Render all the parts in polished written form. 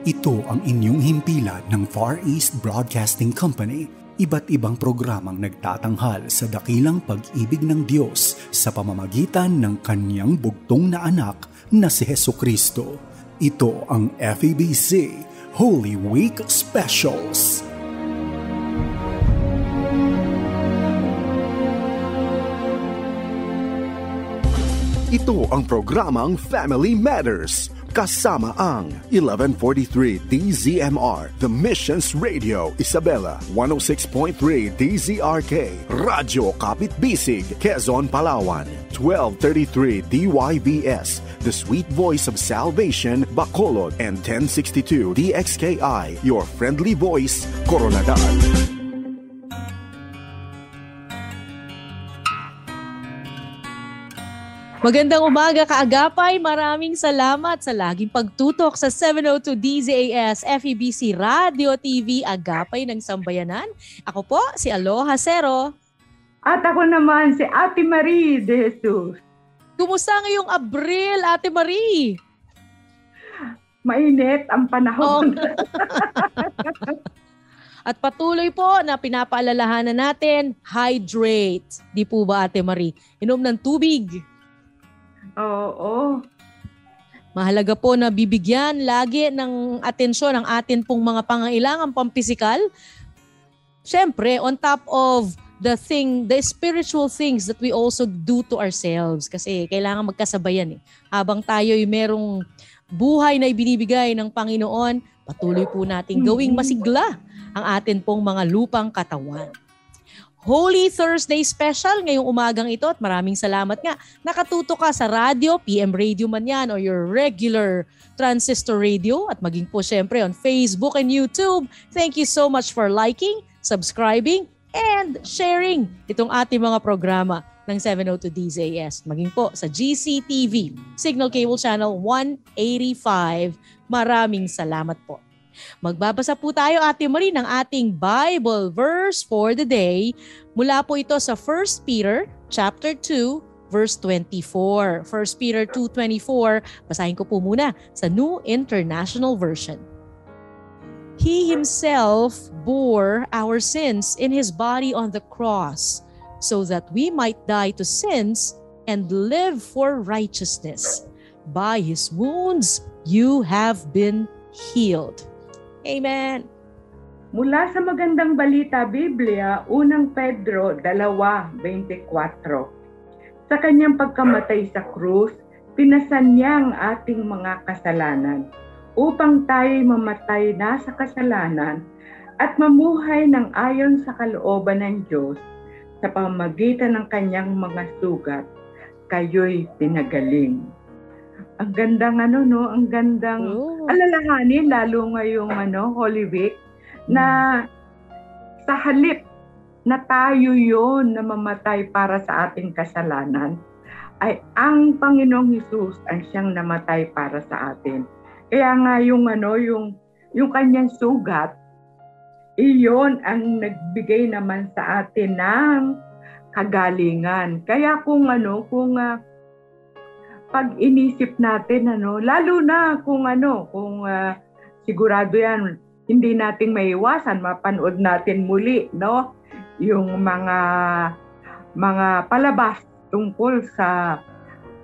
Ito ang inyong himpilan ng Far East Broadcasting Company. Iba't ibang programang nagtatanghal sa dakilang pag-ibig ng Diyos sa pamamagitan ng Kanyang bugtong na anak na si Hesukristo. Ito ang FEBC Holy Week Specials. Ito ang programang Family Matters. Kasama ang 1143 DZMR, The Missions Radio, Isabela, 106.3 DZRK, Radyo Kapit Bisig, Quezon, Palawan, 1233 DYBS, The Sweet Voice of Salvation, Bacolod, and 1062 DXKI, Your Friendly Voice, Coronadal. Magandang umaga, kaagapay. Maraming salamat sa laging pagtutok sa 702 DZAS FEBC Radio TV Agapay ng Sambayanan. Ako po si Aloha Cero. At ako naman si Ate Marie de Jesus. Kumusta ngayong Abril, Ate Marie? Mainit ang panahon. At patuloy po na pinapaalalahanan natin, hydrate. Di po ba, Ate Marie? Inom ng tubig. Oo. Mahalaga po na bibigyan lagi ng atensyon ang atin pong mga pangangailangan pampisikal. Siyempre, on top of the spiritual things that we also do to ourselves. Kasi kailangan magkasabayan eh. Habang tayo'y merong buhay na ibinibigay ng Panginoon, patuloy po nating gawing masigla ang atin pong mga lupang katawan. Holy Thursday special ngayong umagang ito at maraming salamat nga. Nakatuto ka sa radio, PM radio man yan o your regular transistor radio at maging po syempre on Facebook and YouTube. Thank you so much for liking, subscribing, and sharing itong ating mga programa ng 702 DZAS. Maging po sa GCTV, Signal Cable Channel 185. Maraming salamat po. Magbabasa po tayo, Ate Marie, ng ating Bible verse for the day. Mula po ito sa 1 Peter chapter 2, verse 24. 1 Peter 2:24, basahin ko po muna sa New International Version. He himself bore our sins in his body on the cross, so that we might die to sins and live for righteousness. By his wounds you have been healed. Amen. Mula sa Magandang Balita Biblia, unang Pedro 2:24. Sa kanyang pagkamatay sa krus, pinasan niya ang ating mga kasalanan upang tayo'y mamatay na sa kasalanan at mamuhay ng ayon sa kalooban ng Diyos. Sa pamamagitan ng kanyang mga sugat, kayo'y pinagaling. Ang gandang ang gandang alalahanin lalo ngayong Holy Week na sa halip na tayo yon na mamatay para sa ating kasalanan ay ang Panginoong Hesus ang siyang namatay para sa atin. Kaya nga yung kanyang sugat, iyon ang nagbigay naman sa atin ng kagalingan. Kaya kung pag inisip natin lalo na kung sigurado yan hindi nating maiwasan mapanood natin muli yung mga palabas tungkol sa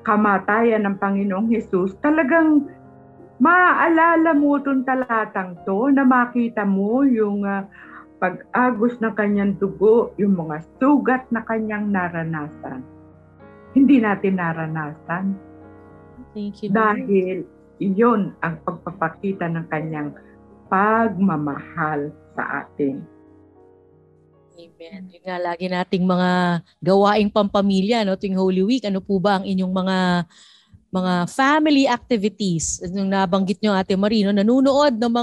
kamatayan ng Panginoong Hesus. Talagang maaalala mo itong talatang to na makita mo yung pag-agos ng kanyang dugo, yung mga sugat na kanyang naranasan. Hindi natin naranasan. Thank you, dahil iyon ang pagpapakita ng kanyang pagmamahal sa atin. Amen. Yung nga lagi nating mga gawaing pampamilya tuwing Holy Week. Ano po ba ang inyong mga family activities? Yung nabanggit nyo, Ate Marie, nanunood ng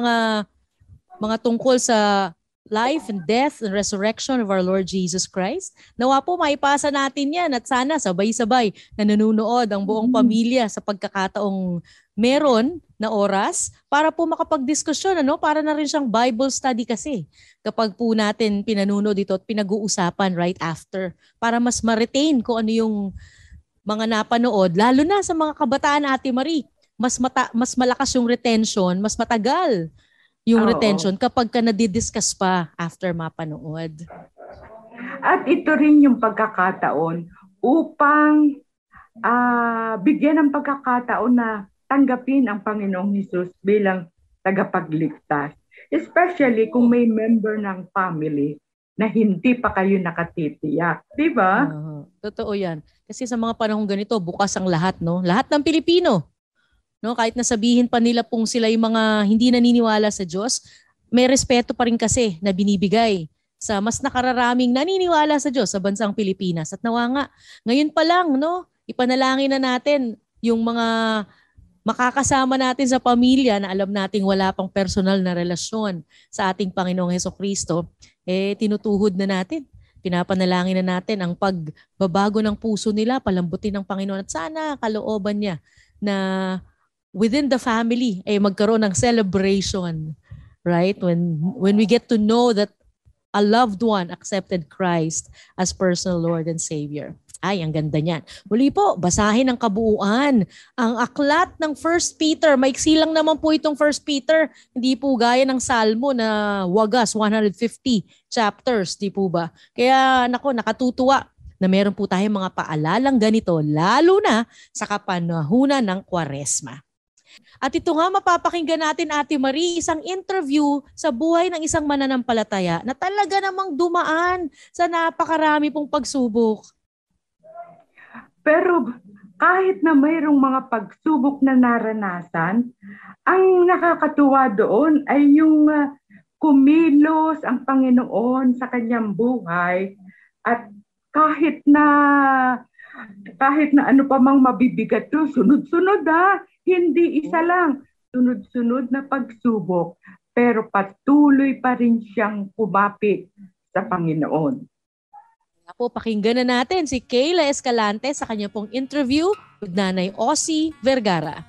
mga tungkol sa life and death and resurrection of our Lord Jesus Christ. Nawa po maipasa natin yan at sana sabay-sabay na nanonood ang buong pamilya sa pagkakataong meron na oras para po makapag-diskusyon, para na rin siyang Bible study kasi kapag po natin pinanunod dito at pinag-uusapan right after para mas ma-retain kung ano yung mga napanood, lalo na sa mga kabataan, Ate Marie. mas malakas yung retention, mas matagal yung retention kapag ka nadidiscuss pa after mapanood. At ito rin yung pagkakataon upang bigyan ng pagkakataon na tanggapin ang Panginoong Hesus bilang tagapagligtas. Especially kung may member ng family na hindi pa kayo nakatitiyak. Di ba? Totoo yan. Kasi sa mga panahon ganito, bukas ang lahat, no? Lahat ng Pilipino. No? Kahit nasabihin pa nila pong sila yung mga hindi naniniwala sa Diyos, may respeto pa rin kasi na binibigay sa mas nakararaming naniniwala sa Diyos sa bansang Pilipinas. At nawa nga, ngayon pa lang, no? Ipanalangin na natin yung mga makakasama natin sa pamilya na alam nating wala pang personal na relasyon sa ating Panginoong Hesukristo, tinutuhod na natin. Pinapanalangin na natin ang pagbabago ng puso nila, palambutin ng Panginoon at sana kalooban niya na within the family ay magkaroon ng celebration, right? When we get to know that a loved one accepted Christ as personal Lord and Savior. Ay, ang ganda niyan. Muli po, basahin ang kabuuan. Ang aklat ng 1 Peter, maiksi lang naman po itong 1 Peter, hindi po gaya ng Salmo na wagas, 150 chapters, di po ba? Kaya, nakatutuwa na meron po tayong mga paalalang ganito, lalo na sa kapanahunan ng Kwaresma. At ito nga mapapakinggan natin, Ate Marie, isang interview sa buhay ng isang mananampalataya na talaga namang dumaan sa napakarami pong pagsubok. Pero kahit na mayroong mga pagsubok na naranasan, ang nakakatuwa doon ay yung kumilos ang Panginoon sa kanyang buhay at kahit na ano pa mang mabibigat to, sunod-sunod hindi isa lang, sunod-sunod na pagsubok, pero patuloy pa rin siyang kumapit sa Panginoon. Po, pakinggan na natin si Kayla Escalante sa kanya pong interview with Nanay Ossie Vergara.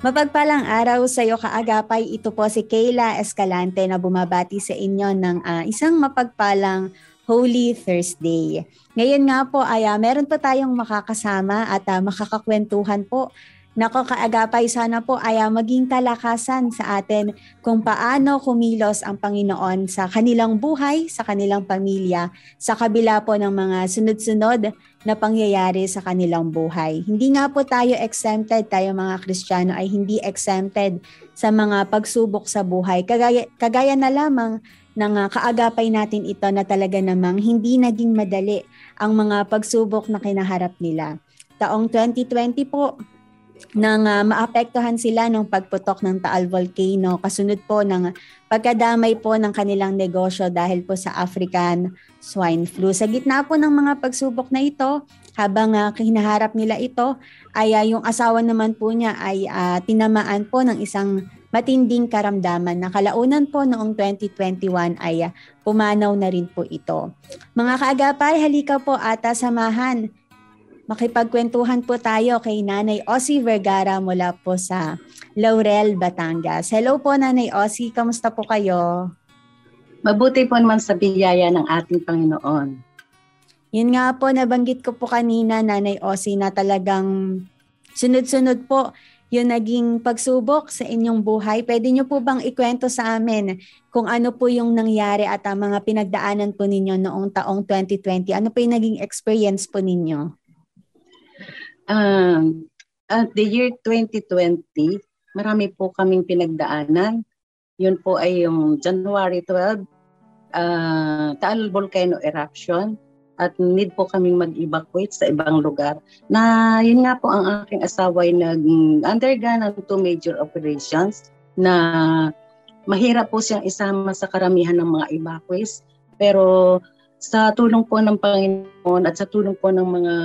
Mapagpalang araw sa iyo kaagapay. Ito po si Kayla Escalante na bumabati sa inyo ng isang mapagpalang Holy Thursday. Ngayon nga po ay meron pa tayong makakasama at makakakwentuhan po. Nako kaagapay, sana po ay maging kalakasan sa atin kung paano kumilos ang Panginoon sa kanilang buhay, sa kanilang pamilya, sa kabila po ng mga sunod-sunod na pangyayari sa kanilang buhay. Hindi nga po tayo exempted, tayo mga Kristiyano ay hindi exempted sa mga pagsubok sa buhay. Kagaya na lamang ng kaagapay natin ito na talaga namang hindi naging madali ang mga pagsubok na kinaharap nila. Taong 2020 po, nang maapektuhan sila ng pagputok ng Taal Volcano, kasunod po ng pagkadamay po ng kanilang negosyo dahil po sa African swine flu. Sa gitna po ng mga pagsubok na ito, habang hinaharap nila ito, ay yung asawa naman po niya ay tinamaan po ng isang matinding karamdaman na kalaunan po noong 2021 ay pumanaw na rin po ito. Mga kaagapay, halika po ata samahan. Makipagkwentuhan po tayo kay Nanay Ossie Vergara mula po sa Laurel, Batangas. Hello po Nanay Ossie, kamusta po kayo? Mabuti po naman sa biyaya ng ating Panginoon. Yun nga po, nabanggit ko po kanina Nanay Ossie na talagang sunod-sunod po yung naging pagsubok sa inyong buhay. Pwede nyo po bang ikwento sa amin kung ano po yung nangyari at mga pinagdaanan po ninyo noong taong 2020? Ano po yung naging experience po ninyo? At the year 2020, marami po kaming pinagdaanan. Yun po ay yung January 12, Taal Volcano eruption at need po kaming mag-evacuate sa ibang lugar. Na yun nga po ang aking asawa ay nag-undergo ng 2 major operations na mahirap po siyang isama sa karamihan ng mga evacuees. Pero sa tulong po ng Panginoon at sa tulong po ng mga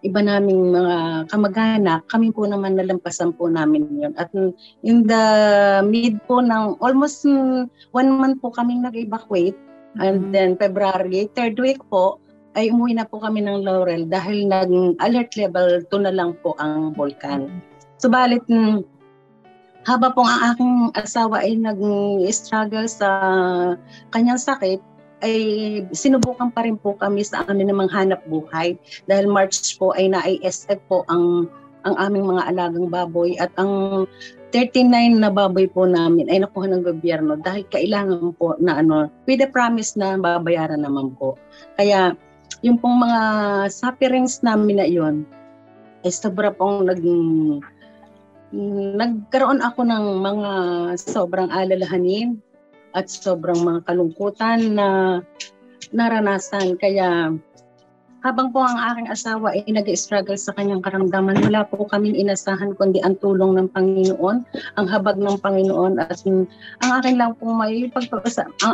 iba naming mga kamag-anak, kami po naman nalampasan po namin yun. At in the mid po ng almost 1 month po kaming nag-evacuate. And then February, 3rd week po, ay umuwi na po kami ng Laurel dahil nag-alert level 2 na lang po ang volcan. Subalit, haba po ang aking asawa ay nag-struggle sa kanyang sakit, ay sinubukan pa rin po kami sa amin namang hanap buhay. Dahil March po ay na-ISF po ang aming mga alagang baboy at ang 39 na baboy po namin ay nakuha ng gobyerno dahil kailangan po na with the promise na babayaran naman po. Kaya yung pong mga sufferings namin na iyon ay sobra pong nagkaroon ako ng mga sobrang alalahanin at sobrang mga kalungkutan na naranasan. Kaya habang po ang aking asawa ay nag-struggle sa kanyang karamdaman, wala po kaming inasahan kundi ang tulong ng Panginoon, ang habag ng Panginoon. At ang akin lang po ang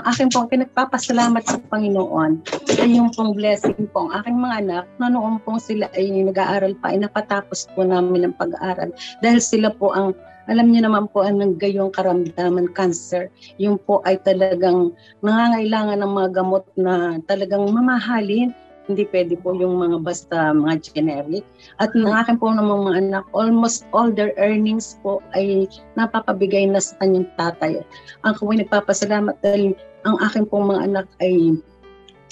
aking pong pinagpapasalamat sa Panginoon ay yung pong blessing po ang aking mga anak na noon po sila ay nag-aaral pa, ay napatapos po namin ang pag-aaral. Dahil sila po ang, alam niyo naman po, ang gayong karamdaman, cancer, yung po ay talagang nangangailangan ng mga gamot na talagang mamahalin. Hindi pwede po yung mga basta mga generic. At ng akin po ng mga anak, almost all their earnings po ay napapabigay na sa kanyang tatay. Ako ay nagpapasalamat dahil ang akin pong mga anak ay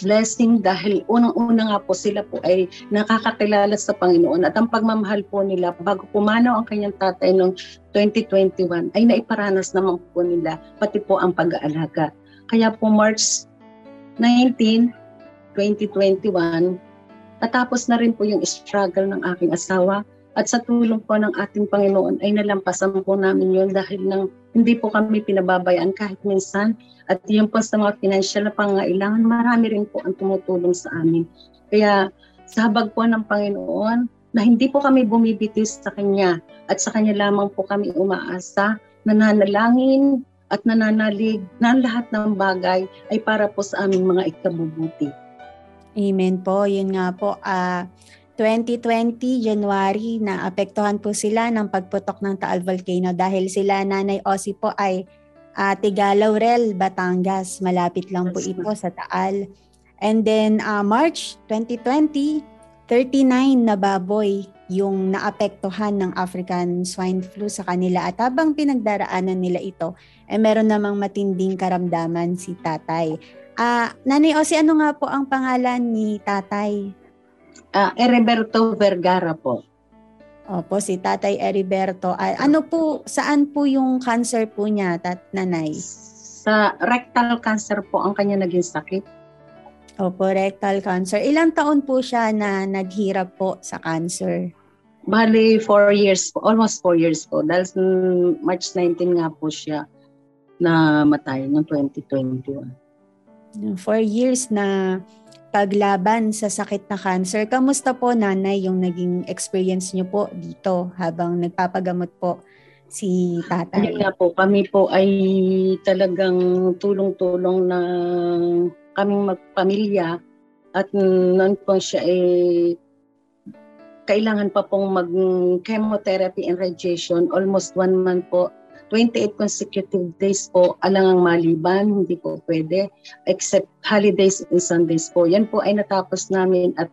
blessing dahil unang-una nga po sila po ay nakakakilala sa Panginoon at ang pagmamahal po nila bago pumanaw ang kanyang tatay noong 2021 ay naiparanas naman po nila pati po ang pag-aalaga. Kaya po March 19, 2021, natapos na rin po yung struggle ng aking asawa at sa tulong po ng ating Panginoon ay nalampasan po namin yun dahil hindi po kami pinababayaan kahit minsan at yung po sa mga financial na pangailangan, marami rin po ang tumutulong sa amin. Kaya sa habag po ng Panginoon na hindi po kami bumibitis sa Kanya at sa Kanya lamang po kami umaasa, nananalangin at nananalig na lahat ng bagay ay para po sa aming mga ikabubuti. Amen po. Yun nga po, 2020, January, naapektuhan po sila ng pagputok ng Taal Volcano dahil sila Nanay Osi po ay tiga Laurel, Batangas. Malapit lang po ito sa Taal. And then March 2020, 39 na baboy yung naapektuhan ng African swine flu sa kanila. At habang pinagdaraanan nila ito, meron namang matinding karamdaman si tatay. Nanay Osi, ano nga po ang pangalan ni tatay? Heriberto Vergara po. Opo, si Tatay Heriberto. Saan po yung cancer po niya, nanay? Sa rectal cancer po ang kanya naging sakit. Opo, rectal cancer. Ilang taon po siya na naghirap po sa cancer? Bali, 4 years po. Almost 4 years po. Dahil March 19 nga po siya na matay noong 2021. 4 years na paglaban sa sakit na cancer. Kamusta po, nanay, yung naging experience niyo po dito habang nagpapagamot po si tatay? Ayun nga po, kami po ay talagang tulong-tulong na kaming magpamilya at noon po siya ay kailangan pa pong mag-chemotherapy and radiation. Almost 1 month po. 28 consecutive days po alangang maliban, hindi po pwede, except holidays and Sundays po. Yan po ay natapos namin at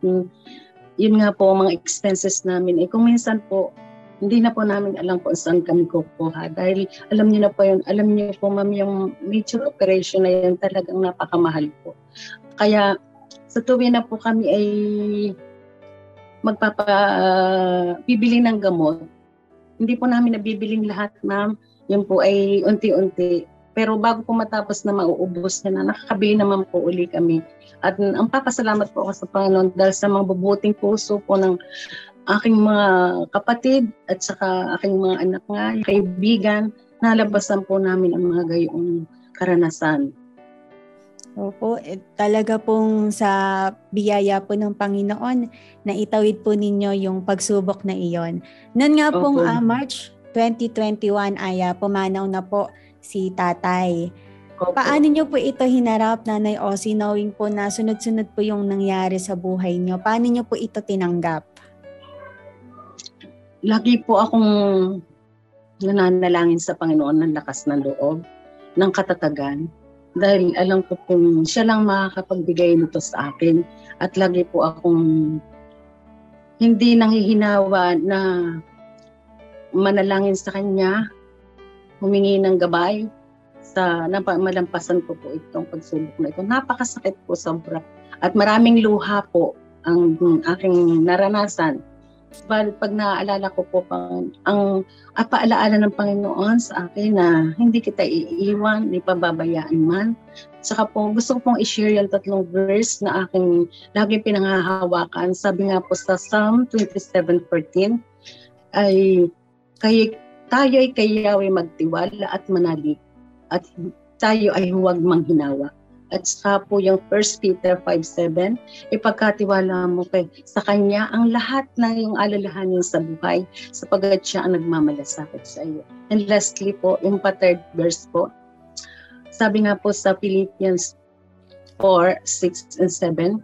yun nga po mga expenses namin. Kung minsan po, hindi na po namin alam kung saan kami kukuha. Dahil alam niyo na po yun, alam niyo po ma'am, yung major operation na yun talagang napakamahal po. Kaya sa tuwing na po kami ay bibili ng gamot, hindi po namin nabibiling lahat ma'am. Yun po ay unti-unti. Pero bago po matapos na mauubos na, nakakabili naman po uli kami. At ang papasalamat po ako sa Panginoon dahil sa mga bubuting puso po ng aking mga kapatid at saka aking mga anak nga, kaibigan, nalabasan po namin ang mga gayong karanasan. Opo, talaga pong sa biyaya po ng Panginoon na itawid po ninyo yung pagsubok na iyon. Noon nga pong March 2021 ay pumanaw na po si tatay. Opo. Paano niyo po ito hinarap, Nanay Osi, knowing po na sunod-sunod po yung nangyari sa buhay niyo? Paano niyo po ito tinanggap? Lagi po akong nananalangin sa Panginoon ng lakas ng loob, ng katatagan. Dahil alam ko kung siya lang makakapagbigay nito sa akin. At lagi po akong hindi nanghihinawa na manalangin sa Kanya, humingi ng gabay malampasan ko po itong pagsubok na ito. Napakasakit po sobra. At maraming luha po ang aking naranasan. Pag naaalala ko po ang paalaala ng Panginoon sa akin na hindi kita iiwan, hindi pababayaan man. Saka po gusto ko pong i-share yung 3 verse na aking laging pinanghahawakan. Sabi nga po sa Psalm 27:14 ay tayo ay kay Yahweh magtiwala at manalig at tayo ay huwag manghinawa. At saka po yung 1 Peter 5:7, ipagkatiwala mo sa Kanya ang lahat ng iyong alalahanin sa buhay sapagkat siya ang nagmamalasakit sa iyo. And lastly po, yung 3rd verse po, sabi nga po sa Philippians 4:6 and 7,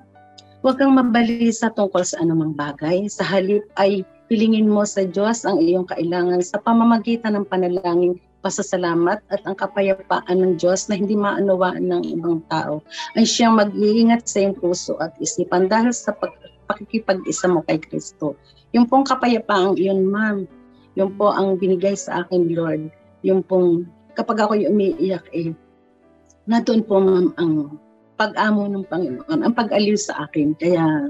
huwag kang mabalisa tungkol sa anumang bagay. Sa halip ay pilingin mo sa Diyos ang iyong kailangan sa pamamagitan ng panalangin, pasasalamat at ang kapayapaan ng Diyos na hindi maunawaan ng ibang tao ay siyang mag-iingat sa iyong puso at isipan dahil sa pakikipag-isa mo kay Kristo. Yung pong kapayapaan, yun ma'am, yun po ang binigay sa akin, Lord. Yung pong kapag ako yung umiiyak nandun po ma'am ang pag-amo ng Panginoon, ang pag-aliw sa akin. Kaya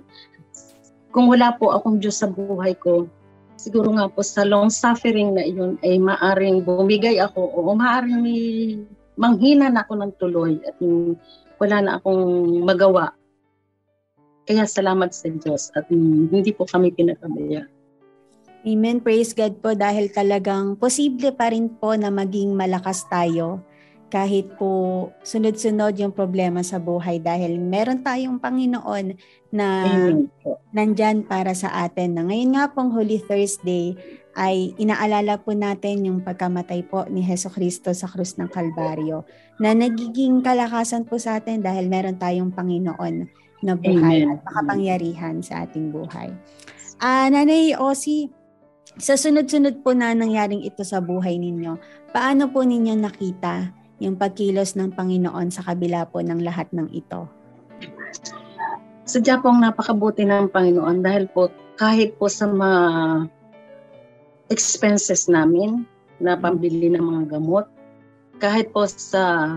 kung wala po akong Diyos sa buhay ko, siguro nga po sa long suffering na iyon ay maaring bumigay ako o maaring manghina na ako ng tuloy at wala na akong magawa. Kaya salamat sa Diyos at hindi po kami pinakabaya. Amen. Praise God po dahil talagang posible pa rin po na maging malakas tayo kahit po sunod-sunod yung problema sa buhay dahil meron tayong Panginoon na nandyan para sa atin. Na ngayon nga pong Holy Thursday ay inaalala po natin yung pagkamatay po ni Jesucristo sa krus ng Kalbaryo na nagiging kalakasan po sa atin dahil meron tayong Panginoon na buhay at makapangyarihan sa ating buhay. Nanay Osi, sa sunod-sunod po na nangyaring ito sa buhay ninyo, paano po ninyo nakita yung pagkilos ng Panginoon sa kabila po ng lahat ng ito? Sadya pong napakabuti ng Panginoon dahil po kahit po sa mga expenses namin na pambili ng mga gamot, kahit po sa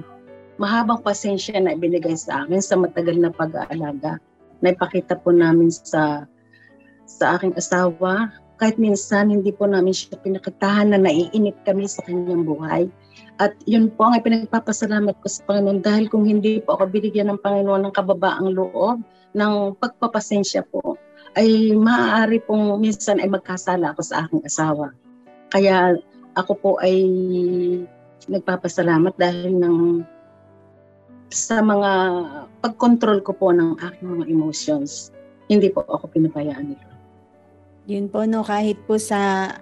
mahabang pasensya na ibinigay sa akin sa matagal na pag-aalaga, na ipakita po namin sa aking asawa, kahit minsan hindi po namin siya pinakitahan na naiinip kami sa kanyang buhay. At yun po ang pinagpapasalamat ko sa Panginoon dahil kung hindi po ako binigyan ng Panginoon ng kababaang loob, ng pagpapasensya po, ay maaari pong minsan ay magkasala ako sa aking asawa. Kaya ako po ay nagpapasalamat dahil sa mga pag-control ko po ng aking mga emotions, hindi po ako pinabayaan nila. Yun po, no, kahit po sa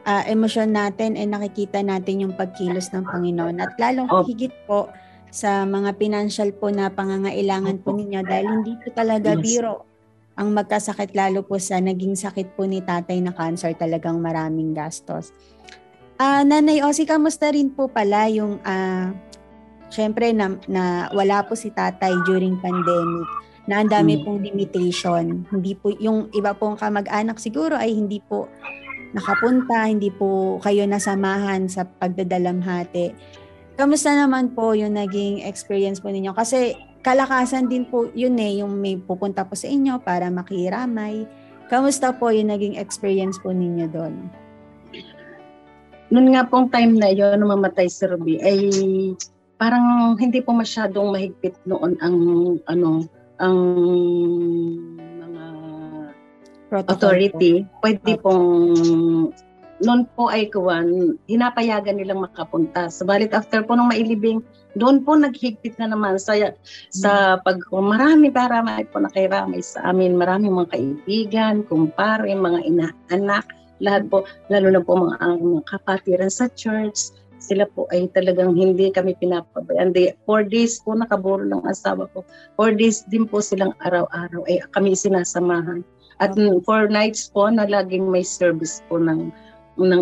emosyon natin ay nakikita natin yung pagkilos ng Panginoon at lalong higit po sa mga financial po na pangangailangan po ninyo dahil hindi po talaga biro ang magkasakit, lalo po sa naging sakit po ni tatay na cancer, talagang maraming gastos. Nanay Osi, kamusta rin po pala yung syempre na wala po si tatay during pandemic, na ang dami pong limitation. Hindi po, yung iba pong kamag-anak siguro ay hindi po nakapunta, hindi po kayo nasamahan sa pagdadalamhati. Kamusta naman po yung naging experience po ninyo? Kasi kalakasan din po yun yung may pupunta po sa inyo para makiramay. Kamusta po yung naging experience po ninyo doon? Noon nga pong time na yun, nung mamatay si Ruby, ay parang hindi po masyadong mahigpit noon ang mga protocol authority. Pwede pong noon po ay hinapayagan nilang makapunta. Subalit after po nung mailibing, doon po naghigpit na naman sa marami po nakiramay sa amin. Marami mga kaibigan, kumpare, mga inaanak, lahat po, lalo na po mga kapatiran sa church. Sila po ay talagang hindi kami pinapabayaan. 4 days po nakaburo ng asawa ko. 4 days din po silang araw-araw ay kami sinasamahan. At 4 nights po na laging may service po ng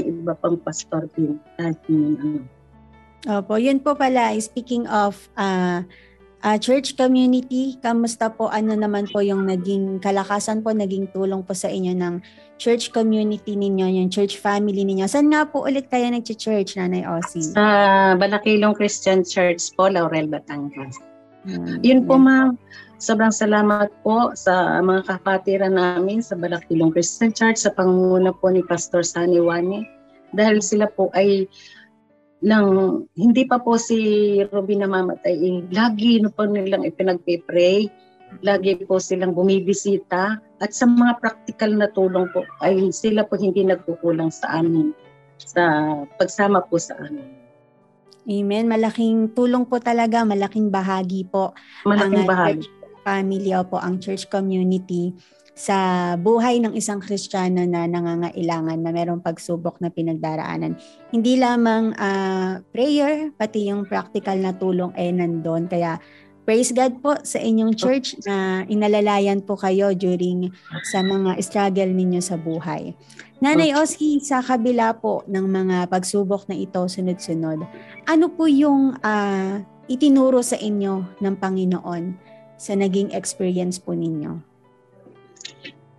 iba pang pastor din. Opo, yun po pala, speaking of Church community, kamusta po? Ano naman po yung naging kalakasan po, naging tulong po sa inyo ng church community ninyo, yung church family ninyo? Saan nga po ulit kayo nag-church, Nanay Ossie? Sa Balakilong Christian Church po, Laurel, Batangas. Yun po, ma'am. Sobrang salamat po sa mga kapatiran namin sa Balakilong Christian Church, sa pangunguna po ni Pastor Sunny Wane. Dahil sila po ay hindi pa po si Robin namamatay, lagi po nilang ipinagpipray, lagi po silang bumibisita, at sa mga practical na tulong po ay sila po hindi nagkukulang sa amin, sa pagsama po sa amin. Amen. Malaking tulong po talaga, malaking bahagi po. Malaking bahagi. Church family po, ang church community sa buhay ng isang Kristiyano na nangangailangan, na mayroong pagsubok na pinagdaraanan. Hindi lamang prayer, pati yung practical na tulong ay nandun. Kaya praise God po sa inyong church na inalalayan po kayo during sa mga struggle ninyo sa buhay. Nanay Ossie, sa kabila po ng mga pagsubok na ito sunod-sunod, ano po yung itinuro sa inyo ng Panginoon sa naging experience po ninyo?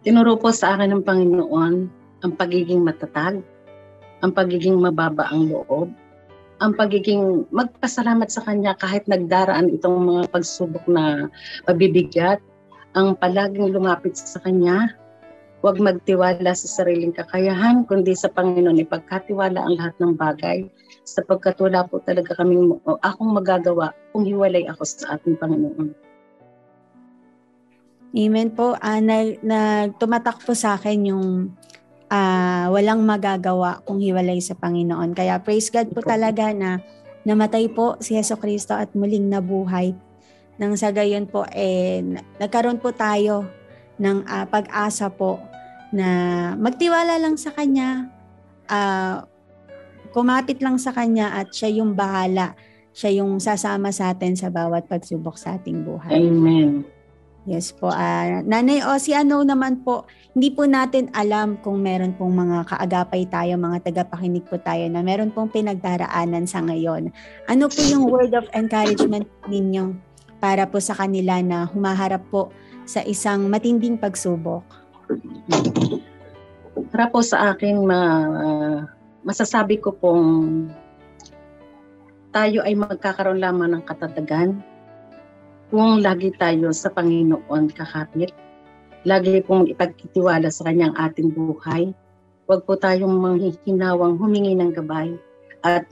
Tinuro po sa akin ng Panginoon ang pagiging matatag, ang pagiging mababa ang loob, ang pagiging magpasalamat sa Kanya kahit nagdaraan itong mga pagsubok na pabibigat, ang palaging lumapit sa Kanya, huwag magtiwala sa sariling kakayahan, kundi sa Panginoon ipagkatiwala ang lahat ng bagay, sapagkat wala po talaga akong magagawa kung hiwalay ako sa ating Panginoon. Amen po. Tumatak po sa akin yung walang magagawa kung hiwalay sa Panginoon. Kaya praise God po talaga na namatay po si Jesucristo at muling nabuhay. Nang sa gayon po, nagkaroon po tayo ng pag-asa po na magtiwala lang sa Kanya, kumapit lang sa Kanya at siya yung bahala. Siya yung sasama sa atin sa bawat pagsubok sa ating buhay. Amen. Yes po. Nanay Ossie, ano naman po, hindi po natin alam kung meron pong mga kaagapay tayo, mga tagapakinig po tayo na meron pong pinagdaraanan sa ngayon. Ano po yung word of encouragement ninyo para po sa kanila na humaharap po sa isang matinding pagsubok? Para po sa akin, masasabi ko pong tayo ay magkakaroon lamang ng katatagan kung lagi tayo sa Panginoon kakapit, lagi pong ipagtitiwala sa Kanyang ating buhay. Huwag po tayong manghihinawang humingi ng gabay. At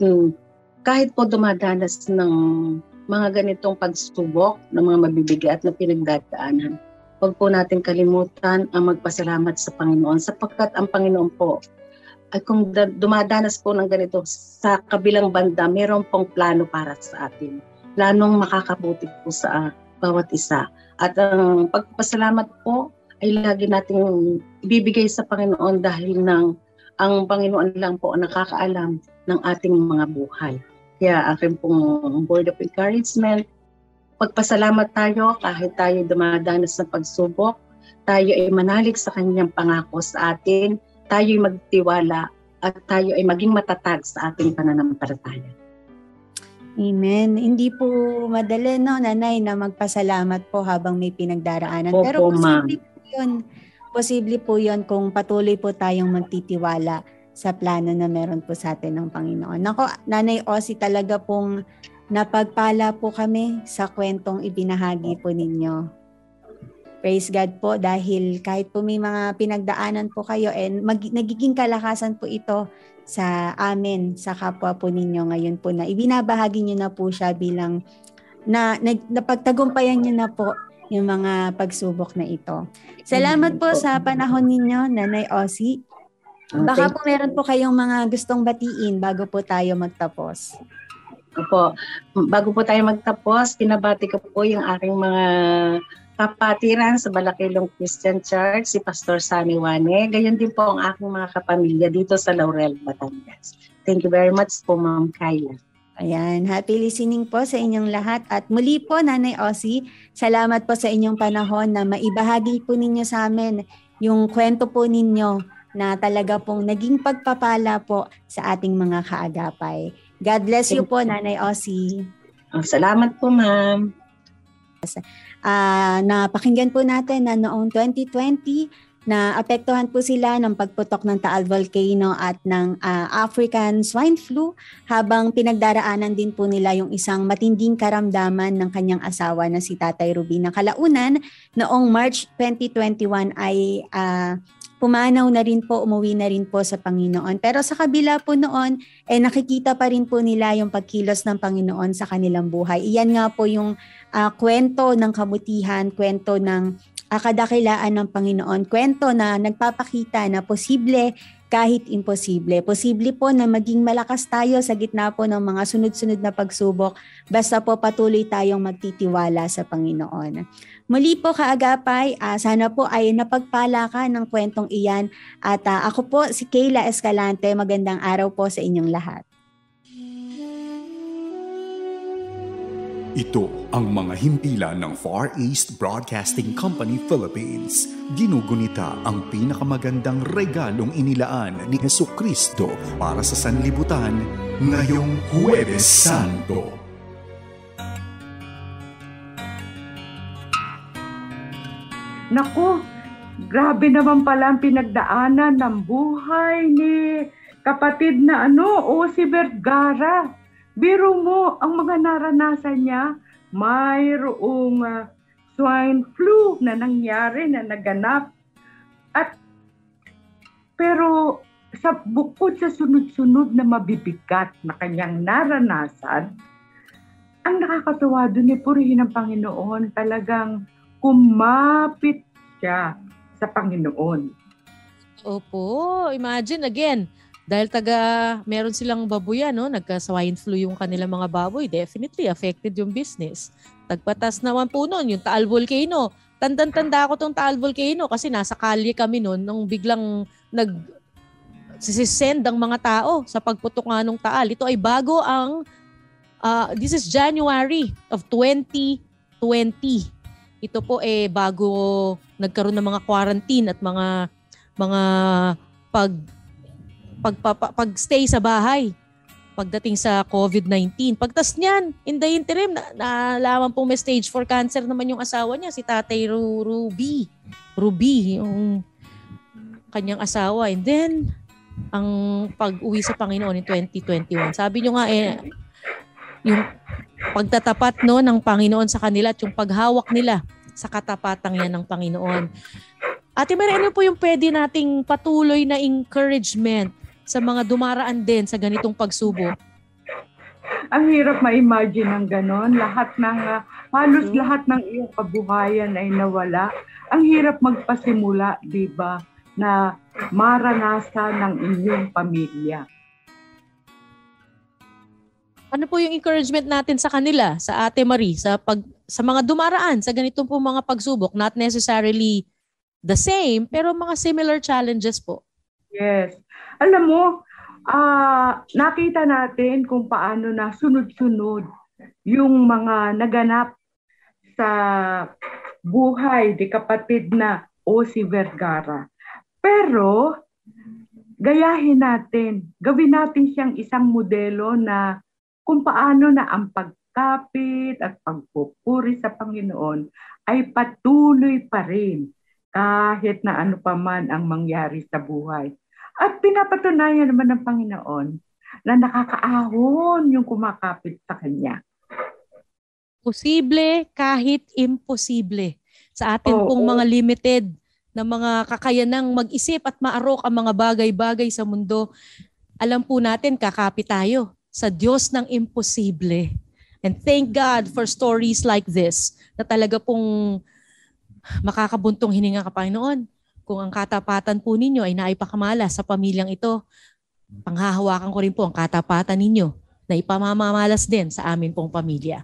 kahit po dumadanas ng mga ganitong pagsubok, ng mga mabibigat na pinagdadaanan, huwag po natin kalimutan ang magpasalamat sa Panginoon, sapagkat ang Panginoon po ay kung dumadanas po ng ganito sa kabilang banda, mayroon pong plano para sa atin. Planong makakabuti po sa bawat isa. At ang pagpasalamat po ay lagi nating ibibigay sa Panginoon dahil ang Panginoon lang po ang nakakaalam ng ating mga buhay. Kaya akin pong word of encouragement, pagpasalamat tayo kahit tayo dumadanas ng pagsubok, tayo ay manalig sa Kanyang pangako sa atin, tayo ay magtiwala at tayo ay maging matatag sa ating pananampalataya. Amen. Hindi po madali, no, Nanay, na magpasalamat po habang may pinagdaraanan. Opo, pero posible po yun kung patuloy po tayong magtitiwala sa plano na meron po sa atin ng Panginoon. Nako, Nanay Ossie, talaga pong napagpala po kami sa kwentong ibinahagi po ninyo. Praise God po dahil kahit po may mga pinagdaanan po kayo, nagiging kalakasan po ito sa amin, sa kapwa po ninyo ngayon po na ibinabahagi nyo na po siya bilang napagtagumpayan nyo na po yung mga pagsubok na ito. Salamat po sa panahon ninyo, Nanay Ossie. Baka po meron po kayong mga gustong batiin bago po tayo magtapos. Opo, bago po tayo magtapos, pinabati ko po yung aking mga kapatiran sa Balakilong Christian Church, si Pastor Sunny Wane. Gayon din po ang aking mga kapamilya dito sa Laurel, Batangas. Thank you very much po, Ma'am Kyla. Ayan, happy listening po sa inyong lahat. At muli po, Nanay Ossie, salamat po sa inyong panahon na maibahagi po ninyo sa amin yung kwento po ninyo na talaga pong naging pagpapala po sa ating mga kaagapay. God bless you po, Nanay Ossie. Salamat po, Ma'am. Napakinggan po natin na noong 2020, na apektuhan po sila ng pagputok ng Taal Volcano at ng African Swine Flu, habang pinagdaraanan din po nila yung isang matinding karamdaman ng kanyang asawa na si Tatay Ruby. Na kalaunan, noong March 2021 ay pumanaw na rin po, umuwi na rin po sa Panginoon. Pero sa kabila po noon, nakikita pa rin po nila yung pagkilos ng Panginoon sa kanilang buhay. Iyan nga po yung kwento ng kabutihan, kwento ng kadakilaan ng Panginoon, kwento na nagpapakita na posible kahit imposible. Posible po na maging malakas tayo sa gitna po ng mga sunod-sunod na pagsubok, basta po patuloy tayong magtitiwala sa Panginoon. Muli po kaagapay, sana po ay napagpala ka ng kwentong iyan. At ako po si Kayla Escalante, magandang araw po sa inyong lahat. Ito ang mga himpilan ng Far East Broadcasting Company Philippines. Ginugunita ang pinakamagandang regalong inilaan ni Jesucristo para sa sanlibutan ngayong Huwebes Santo. Naku, grabe naman pala ang pinagdaanan ng buhay ni kapatid na si Vergara. Biro mo, ang mga naranasan niya, mayroong swine flu na nangyari, na naganap. Pero bukod sa sunod-sunod na mabibigat na kanyang naranasan, ang nakakatuwa doon purihin ng Panginoon, talagang kumapit siya sa Panginoon. Opo, imagine again, dahil meron silang baboy, nagka-swine flu yung kanilang mga baboy, definitely affected yung business. Tagpatas naman po noon, yung Taal Volcano. Tanda ko tong Taal Volcano kasi nasa kalye kami noon nung biglang nagsisend ang mga tao sa pagputok nga ng Taal. Ito ay bago this is January of 2020. Ito po bago nagkaroon ng mga quarantine at mga pag-stay sa bahay pagdating sa COVID-19. Pagtas niyan, in the interim, naalaman pong may stage 4 cancer naman yung asawa niya, si Tatay Ruby, yung kanyang asawa. And then, ang pag-uwi sa Panginoon in 2021. Sabi niyo nga yung pagtatapat ng Panginoon sa kanila at yung paghawak nila sa katapatang yan ng Panginoon. Ate Mary, ano po yung pwede nating patuloy na encouragement sa mga dumaraan din sa ganitong pagsubok? Ang hirap ma-imagine ng ganon. Halos lahat ng iyong kabuhayan ay nawala. Ang hirap magpasimula, di ba, na maranasan ng inyong pamilya. Ano po yung encouragement natin sa kanila, sa Ate Marie, sa mga dumaraan sa ganitong po mga pagsubok, not necessarily the same, pero mga similar challenges po? Yes. Alam mo, nakita natin kung paano na sunod-sunod yung mga naganap sa buhay di kapatid na si Vergara. Pero, gayahin natin, gawin natin siyang isang modelo na kung paano na ang pagkapit at pagpupuri sa Panginoon ay patuloy pa rin kahit na ano pa man ang mangyari sa buhay. At pinapatunayan naman ng Panginoon na nakakaahon yung kumakapit sa Kanya. Posible kahit imposible. Sa atin pong mga limited na mga kakayanang mag-isip at maarok ang mga bagay-bagay sa mundo, alam po natin kakapit tayo sa Diyos ng imposible. And thank God for stories like this na talaga pong makakabuntong hininga ka, Panginoon. Kung ang katapatan po ninyo ay naipakamala sa pamilyang ito, panghahawakan ko rin po ang katapatan ninyo na ipamamamalas din sa amin pong pamilya.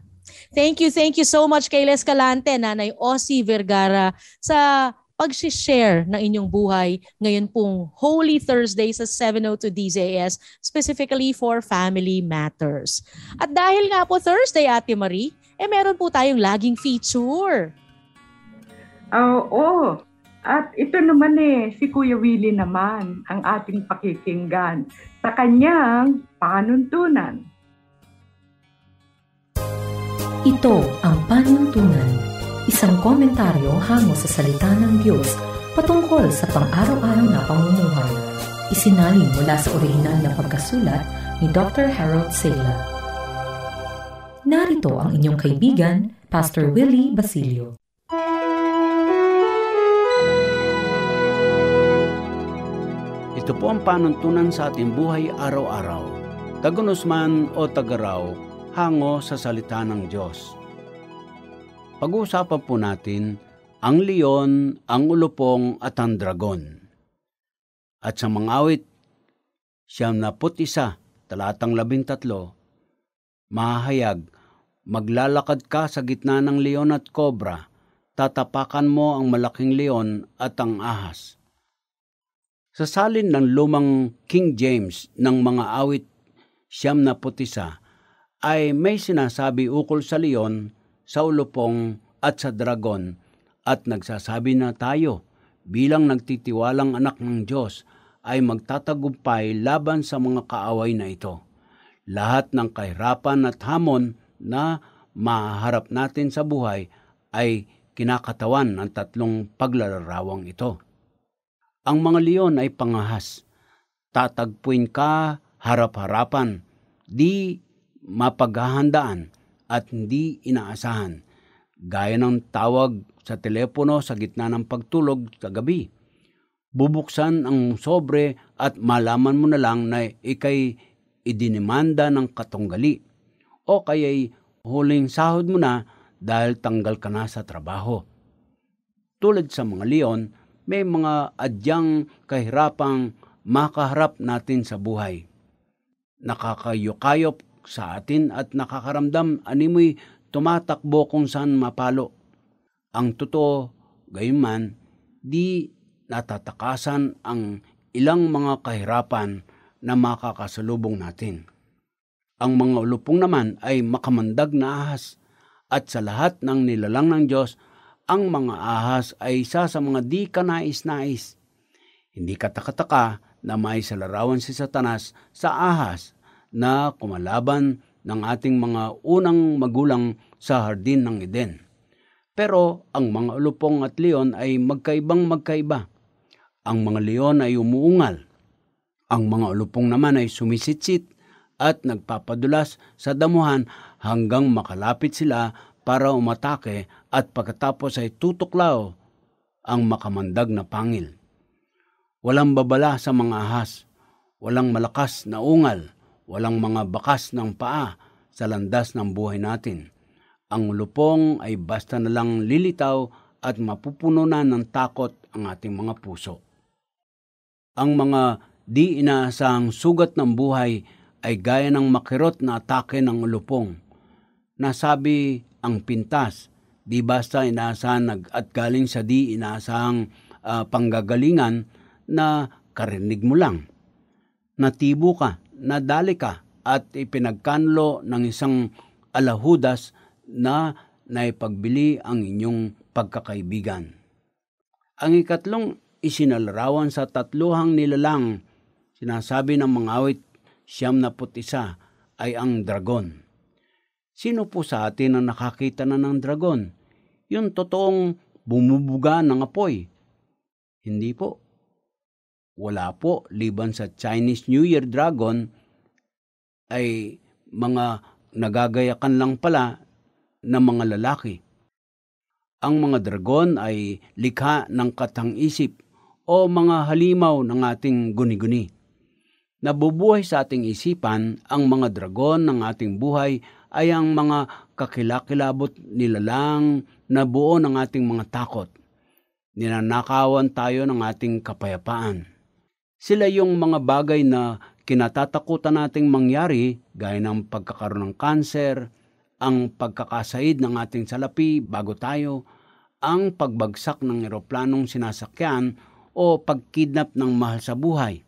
Thank you so much Kayla Escalante, Nanay Ossie Vergara, sa pag-share ng inyong buhay ngayon pong Holy Thursday sa 702 DZAS, specifically for Family Matters. At dahil nga po Thursday, Ate Marie, meron po tayong laging feature. Oo. At ito naman si Kuya Willie naman ang ating pakikinggan sa kanyang panuntunan. Ito ang panuntunan, isang komentaryo hango sa salita ng Diyos patungkol sa pang-araw-araw na pamumuhay. Isinalin mula sa orihinal na pagkasulat ni Dr. Harold Sala. Narito ang inyong kaibigan, Pastor Willie Basilio. Ito po ang panuntunan sa ating buhay araw-araw. Tagunos man o tagaraw, hango sa salita ng Diyos. Pag-uusapan po natin ang leon, ang ulupong at ang dragon. At sa mga awit, 91, talatang 13, mahahayag, maglalakad ka sa gitna ng leon at kobra, tatapakan mo ang malaking leon at ang ahas. Sa salin ng lumang King James ng mga awit 91, ay may sinasabi ukol sa leon, sa ulupong at sa dragon, at nagsasabi na tayo bilang nagtitiwalang anak ng Diyos ay magtatagumpay laban sa mga kaaway na ito. Lahat ng kahirapan at hamon na maharap natin sa buhay ay kinakatawan ng tatlong paglalarawang ito. Ang mga leon ay pangahas. Tatagpuin ka harap-harapan, di mapaghahandaan at hindi inaasahan. Gaya ng tawag sa telepono sa gitna ng pagtulog sa gabi. Bubuksan ang sobre at malaman mo na lang na ikay idinimanda ng katunggali o kaya'y huling sahod mo na dahil tanggal ka na sa trabaho. Tulad sa mga leon, may mga adyang kahirapang makaharap natin sa buhay. Nakakayokayop sa atin at nakakaramdam animoy tumatakbo kung saan mapalo. Ang totoo, gayunman, di natatakasan ang ilang mga kahirapan na makakasalubong natin. Ang mga ulupong naman ay makamandag na ahas, at sa lahat ng nilalang ng Diyos, ang mga ahas ay isa sa mga di kanais-nais. Hindi katakataka na may salarawan si Satanas sa ahas na kumalaban ng ating mga unang magulang sa hardin ng Eden. Pero ang mga ulupong at leon ay magkaibang magkaiba. Ang mga leon ay umuungal. Ang mga ulupong naman ay sumisitsit at nagpapadulas sa damuhan hanggang makalapit sila para umatake at pagkatapos ay tutuklaw ang makamandag na pangil. Walang babala sa mga ahas, walang malakas na ungal, walang mga bakas ng paa sa landas ng buhay natin. Ang ulupong ay basta na lang lilitaw at mapupuno na ng takot ang ating mga puso. Ang mga di inaasahang sugat ng buhay ay gaya ng makirot na atake ng ulupong. Nasabi ang pintas, di basta inaasahan at galing sa di inaasahang panggagalingan na karinig mo lang. Natibo ka, nadali ka at ipinagkanlo ng isang alahudas na naipagbili ang inyong pagkakaibigan. Ang ikatlong isinalarawan sa tatluhang nilalang, sinasabi ng mga awit 91, ay ang dragon. Sino po sa atin ang nakakita na ng dragon? Yung totoong bumubuga ng apoy? Hindi po. Wala po, liban sa Chinese New Year dragon, ay mga nagagayakan lang pala ng mga lalaki. Ang mga dragon ay likha ng katang-isip o mga halimaw ng ating guni-guni. Nabubuhay sa ating isipan ang mga dragon ng ating buhay ay ang mga kakilakilabot nilalang na buo ng ating mga takot. Ninanakawan tayo ng ating kapayapaan. Sila yung mga bagay na kinatatakutan nating mangyari gaya ng pagkakaroon ng kanser, ang pagkakasaid ng ating salapi bago tayo, ang pagbagsak ng eroplanong sinasakyan o pagkidnap ng mahal sa buhay.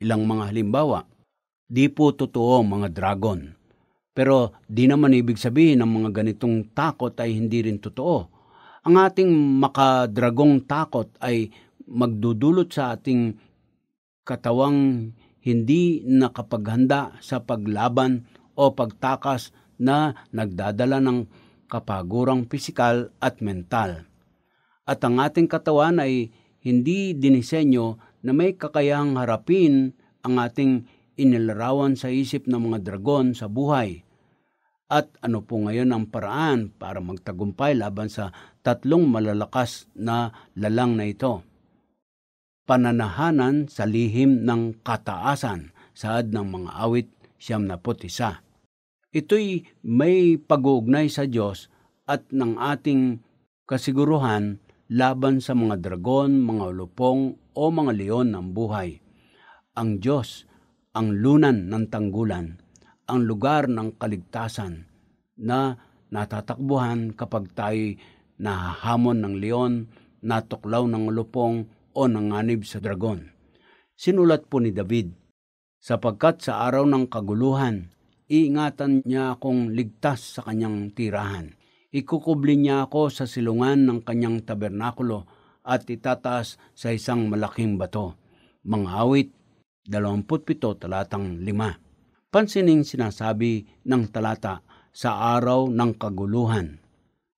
Ilang mga halimbawa. Di po totoo mga dragon. Pero di naman ibig sabihin ng mga ganitong takot ay hindi rin totoo. Ang ating makadragong takot ay magdudulot sa ating katawang hindi nakapaghanda sa paglaban o pagtakas na nagdadala ng kapagurang pisikal at mental. At ang ating katawan ay hindi dinisenyo na may kakayahang harapin ang ating inilarawan sa isip ng mga dragon sa buhay. At ano po ngayon ang paraan para magtagumpay laban sa tatlong malalakas na lalang na ito? Pananahanan sa lihim ng kataasan, saad ng mga awit 91. Ito'y may pag-uugnay sa Diyos at ng ating kasiguruhan laban sa mga dragon, mga lupong o mga leon ng buhay. Ang Diyos, ang lunan ng tanggulan, ang lugar ng kaligtasan na natatakbuhan kapag tayo nahahamon ng leon, natuklaw ng lupong o nanganib sa dragon. Sinulat po ni David, sapagkat sa araw ng kaguluhan, iingatan niya akong ligtas sa kanyang tirahan. Ikukubli niya ako sa silungan ng kanyang tabernakulo at itataas sa isang malaking bato. Mga awit 27 talatang 5. Pansining sinasabi ng talata, sa araw ng kaguluhan.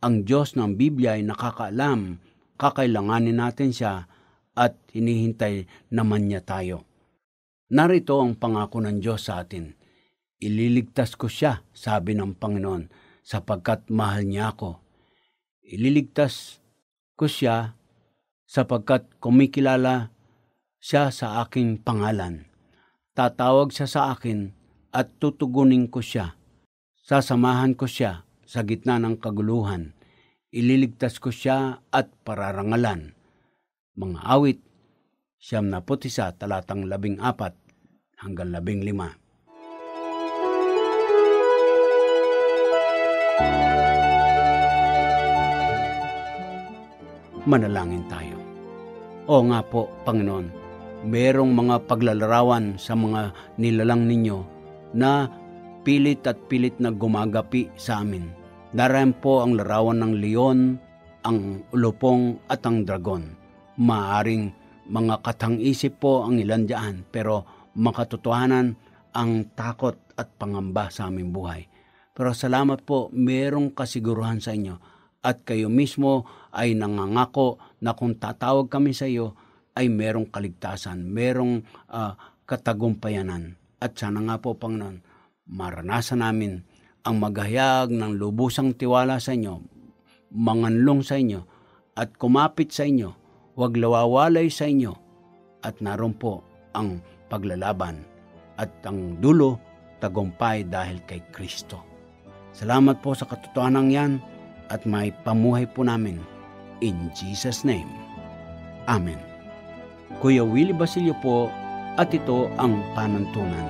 Ang Diyos ng Biblia ay nakakaalam, kakailanganin natin siya at hinihintay naman niya tayo. Narito ang pangako ng Diyos sa atin. Ililigtas ko siya, sabi ng Panginoon, sapagkat mahal niya ako. Ililigtas ko siya sapagkat kumikilala siya sa aking pangalan. Tatawag siya sa akin at tutugunin ko siya. Sasamahan ko siya sa gitna ng kaguluhan. Ililigtas ko siya at pararangalan. Mga awit 91 talatang 14 hanggang 15. Manalangin tayo. O nga po, Panginoon, merong mga paglalarawan sa mga nilalang ninyo na pilit na gumagapi sa amin. Narayan po ang larawan ng leon, ang ulupong at ang dragon. Maaring mga katang-isip po ang ilan dyan, pero makatotohanan ang takot at pangamba sa aming buhay. Pero salamat po, merong kasiguruhan sa inyo at kayo mismo ay nangangako na kung tatawag kami sa iyo ay merong kaligtasan, merong katagumpayanan. At sana nga po, Panginoon, maranasan namin ang maghayag ng lubusang tiwala sa inyo, manganlong sa inyo, at kumapit sa inyo, huwag lawawalay sa inyo, at naroon po ang paglalaban, at ang dulo, tagumpay dahil kay Kristo. Salamat po sa katotohanan yan, at may pamuhay po namin. In Jesus' name, Amen. Kuya Willie Basilio po, at ito ang panuntunan.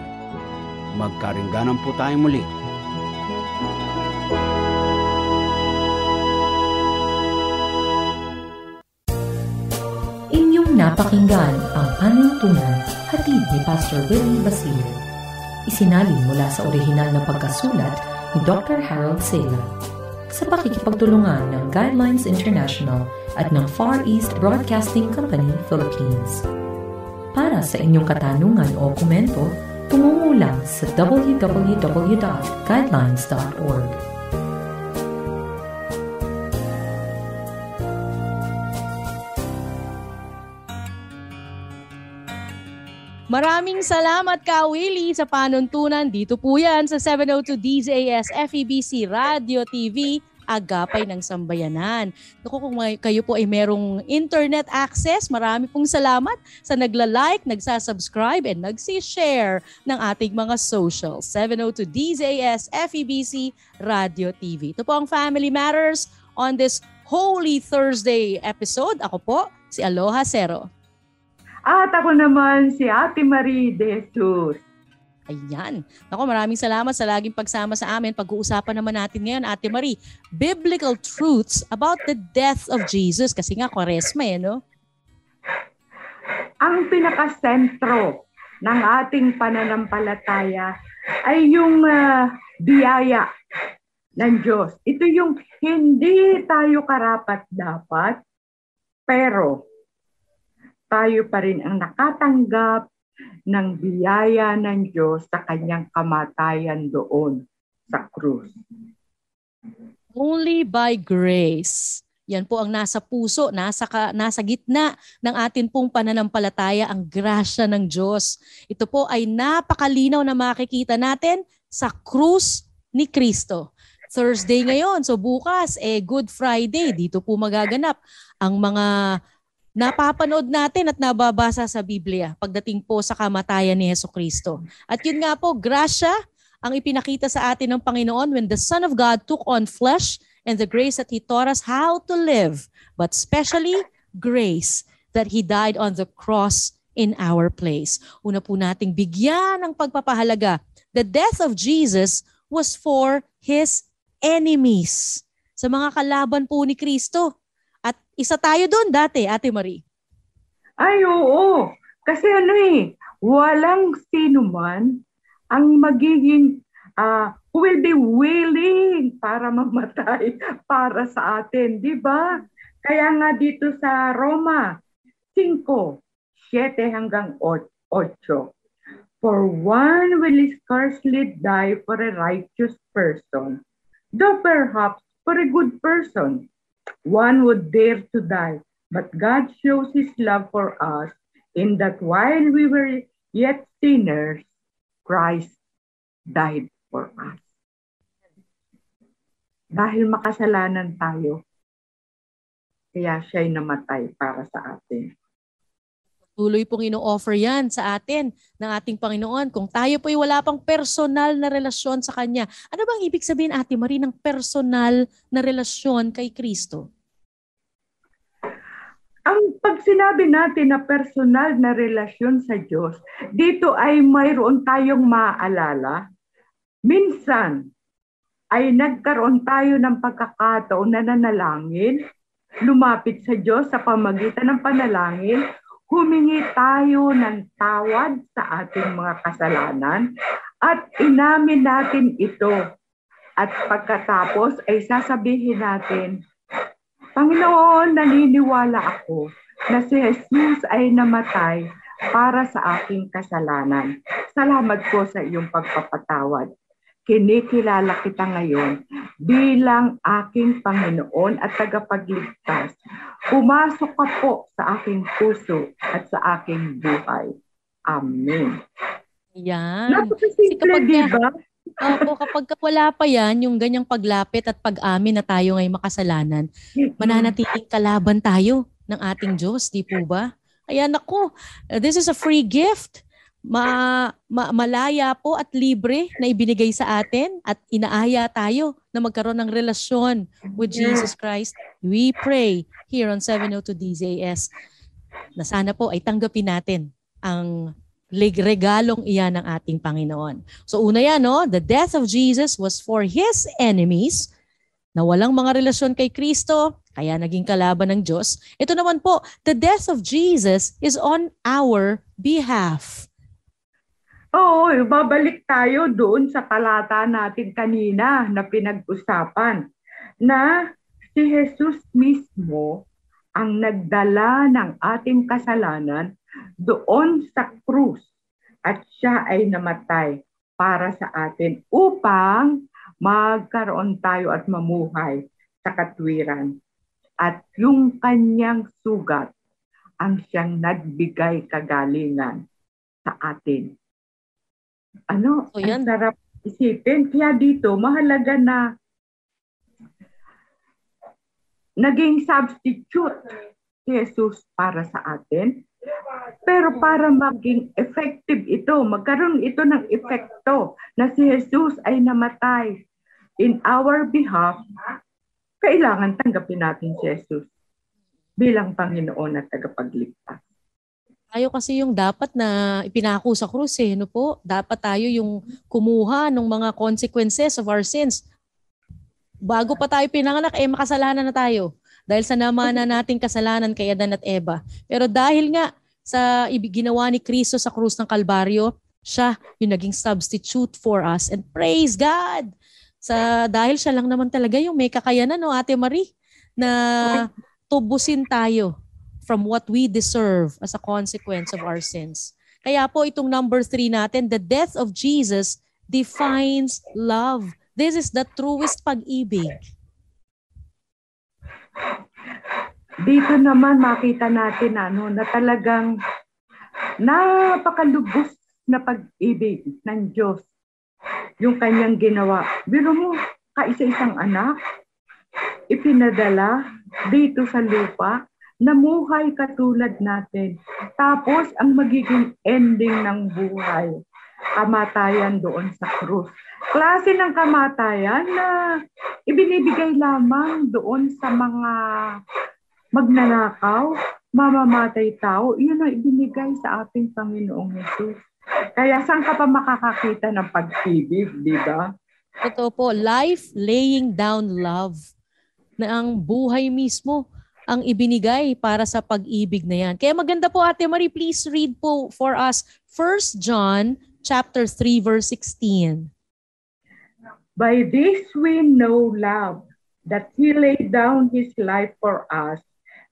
Magkaringganan po tayo muli. Inyong napakinggan ang panuntunan hatid ni Pastor Willie Basilio. Isinalin mula sa orihinal na pagkasulat ni Dr. Harold Sela sa pakikipagtulungan ng Guidelines International at ng Far East Broadcasting Company, Philippines. Para sa inyong katanungan o komento, tumungulong sa www.guidelines.org. Maraming salamat Ka Willie sa panuntunan. Dito po yan sa 702 DZAS FEBC Radio TV, Agapay ng Sambayanan. Naku, kung kayo po ay merong internet access, marami pong salamat sa nagla-like, nagsasubscribe, and nagsi-share ng ating mga socials. 702 DZAS FEBC Radio TV. Ito po ang Family Matters on this Holy Thursday episode. Ako po, si Aloha Cero. At ako naman si Ate Marie De Jesus. Ayan. Naku, maraming salamat sa laging pagsama sa amin. Pag-uusapan naman natin ngayon, Ate Marie, biblical truths about the death of Jesus. Kasi nga, Kwaresma no? Ang pinakasentro ng ating pananampalataya ay yung biyaya ng Diyos. Ito yung hindi tayo karapat-dapat, pero tayo pa rin ang nakatanggap ng biyaya ng Diyos sa kanyang kamatayan doon sa krus. Only by grace. Yan po ang nasa puso, nasa gitna ng atin pong pananampalataya, ang grasya ng Diyos. Ito po ay napakalinaw na makikita natin sa krus ni Kristo. Thursday ngayon, so bukas, Good Friday, dito po magaganap ang mga napapanood natin at nababasa sa Biblia pagdating po sa kamatayan ni Hesukristo. At yun nga po, grasya ang ipinakita sa atin ng Panginoon when the Son of God took on flesh and the grace that He taught us how to live, but especially grace that He died on the cross in our place. Una po nating bigyan ng pagpapahalaga. The death of Jesus was for His enemies. Sa mga kalaban po ni Kristo. At isa tayo doon dati, Ate Marie. Ay, oo. Kasi walang sino man ang magiging who will be willing para mamatay para sa atin, di ba? Kaya nga dito sa Roma 5:7 hanggang 8. For one will scarcely die for a righteous person, though perhaps for a good person. One would dare to die, but God shows His love for us in that while we were yet sinners, Christ died for us. Dahil makasalanan tayo, kaya siya'y namatay para sa atin. Tuloy pong ino-offer yan sa atin ng ating Panginoon. Kung tayo po'y wala pang personal na relasyon sa Kanya, ano bang ibig sabihin, Ate Marie, ng personal na relasyon kay Kristo? Ang pag sinabi natin na personal na relasyon sa Diyos, dito ay mayroon tayong maaalala. Minsan ay nagkaroon tayo ng pagkakataon na nanalangin, lumapit sa Diyos sa pamagitan ng panalangin, humingi tayo ng tawad sa ating mga kasalanan at inamin natin ito. At pagkatapos ay sasabihin natin, Panginoon, naniniwala ako na si Jesus ay namatay para sa aking kasalanan. Salamat po sa iyong pagpapatawad. Kinikilala kita ngayon bilang aking Panginoon at tagapagligtas. Pumasok ka po sa aking puso at sa aking buhay. Amen. Yan. Napakasimple, di ba? Opo, kapag wala pa yan, yung ganyang paglapit at pag-amin na tayo ngay makasalanan, mananatiling kalaban tayo ng ating Diyos, di po ba? Kaya naku, this is a free gift. Malaya po at libre na ibinigay sa atin at inaaya tayo na magkaroon ng relasyon with Jesus Christ. We pray here on 702 DZAS na sana po ay tanggapin natin ang regalong iyan ng ating Panginoon. So una yan, no? The death of Jesus was for His enemies na walang mga relasyon kay Kristo, kaya naging kalaban ng Diyos. Ito naman po, the death of Jesus is on our behalf. Oo, babalik tayo doon sa talata natin kanina na pinag-usapan na si Jesus mismo ang nagdala ng ating kasalanan doon sa krus at siya ay namatay para sa atin upang magkaroon tayo at mamuhay sa katwiran. At yung kanyang sugat ang siyang nagbigay kagalingan sa atin. Ang sarap isipin. Kaya dito, mahalaga na naging substitute si Jesus para sa atin. Pero para maging effective ito, magkaroon ito ng epekto na si Jesus ay namatay in our behalf, kailangan tanggapin natin si Jesus bilang Panginoon at tagapagligtas. Tayo kasi yung dapat na ipinako sa krus no po? Dapat tayo yung kumuha ng mga consequences of our sins. Bago pa tayo pinanganak, makasalanan na tayo. Dahil sa namana nating kasalanan kay Adan at Eva. Pero dahil nga sa ginawa ni Kristo sa krus ng Kalbaryo, siya yung naging substitute for us. And praise God! Dahil siya lang naman talaga yung may kakayanan, no, Ate Marie, na tubusin tayo from what we deserve as a consequence of our sins. Kaya po itong number 3 natin, the death of Jesus defines love. This is the truest pag-ibig. Dito naman makita natin na talagang napakalubos na pag-ibig ng Diyos yung kanyang ginawa. Biro mo, kaisa-isang anak, ipinadala dito sa lupa, namuhay katulad natin. Tapos, ang magiging ending ng buhay, kamatayan doon sa krus. Klase ng kamatayan na ibinibigay lamang doon sa mga magnanakaw, mamamatay tao, iyon ang ibinigay sa ating Panginoong Hesus. Kaya saan ka pa makakakita ng pag-ibig, di ba? Totoo po, life laying down love, na ang buhay mismo ang ibinigay para sa pag-ibig na yan. Kaya maganda po, Ate Marie, please read po for us 1 John chapter 3 verse 16. By this we know love, that He laid down His life for us,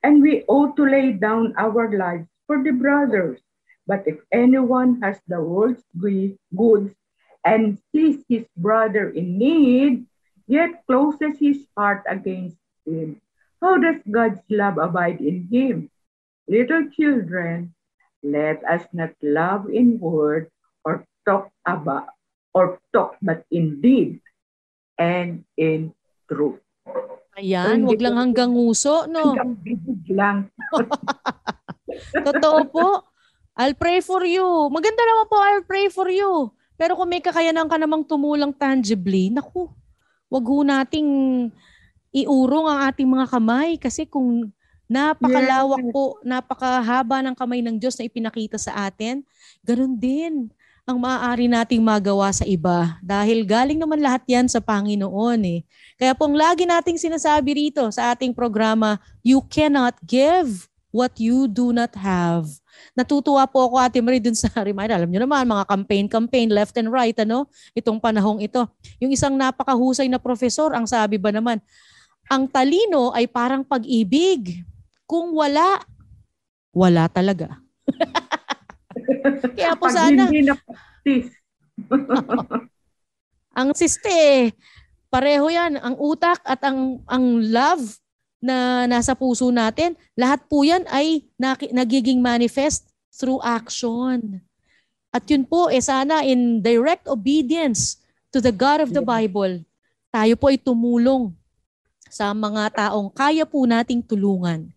and we ought to lay down our lives for the brothers. But if anyone has the world's goods and sees his brother in need, yet closes his heart against him, how does God's love abide in him? Little children, let us not love in word or talk but in deed and in truth. Ayan, wag lang hanggang nguso, no? Hanggang bibig lang. Totoo po. I'll pray for you. Maganda naman po, I'll pray for you. Pero kung may kakayanan ka namang tumulong tangibly, naku, wag ho nating iurong ang ating mga kamay kasi kung napakalawak po, napakahaba ng kamay ng Diyos na ipinakita sa atin, ganun din ang maaari nating magawa sa iba. Dahil galing naman lahat yan sa Panginoon eh. Kaya pong lagi nating sinasabi rito sa ating programa, you cannot give what you do not have. Natutuwa po ako, Ate Marie, dun sa reminder. Alam nyo naman, mga campaign, left and right, itong panahong ito. Yung isang napakahusay na profesor, ang sabi ba naman, ang talino ay parang pag-ibig. Kung wala, wala talaga. Kaya po sana, hindi na practice. ang siste, pareho yan. Ang utak at ang love na nasa puso natin, lahat po yan ay nagiging manifest through action. At yun po, sana in direct obedience to the God of the Bible, tayo po ay tumulong sa mga taong kaya po nating tulungan.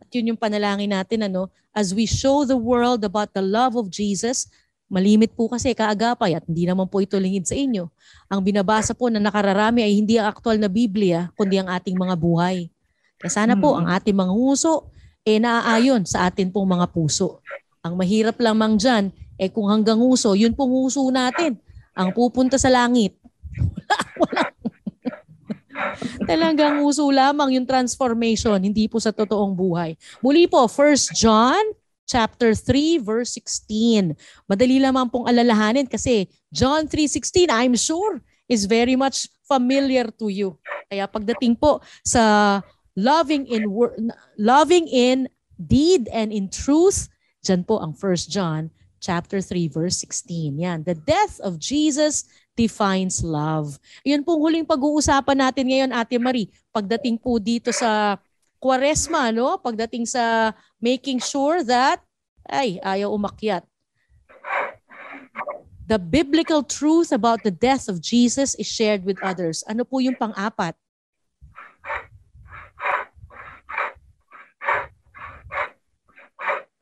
At yun yung panalangin natin, as we show the world about the love of Jesus. Malimit po kasi kaagapay at hindi naman po ito lingid sa inyo. Ang binabasa po na nakararami ay hindi ang aktual na Biblia, kundi ang ating mga buhay. Kaya sana po ang ating mga puso naaayon sa atin pong mga puso. Ang mahirap lamang dyan, kung hanggang uso, yun pong uso natin, ang pupunta sa langit. Wala. Talagang uso lamang yung transformation, hindi po sa totoong buhay. Muli po, 1 John chapter 3 verse 16. Madali lamang pong alalahanin kasi John 3:16, I'm sure, is very much familiar to you. Kaya pagdating po sa loving in deed and in truth, dyan po ang 1 John chapter 3 verse 16. Yan, the death of Jesus defines love. Yan pong huling pag-uusapan natin ngayon, Ate Marie. Pagdating po dito sa Kwaresma, pagdating sa making sure that ayaw umakyat. The biblical truth about the death of Jesus is shared with others. Ano po yung pang-apat?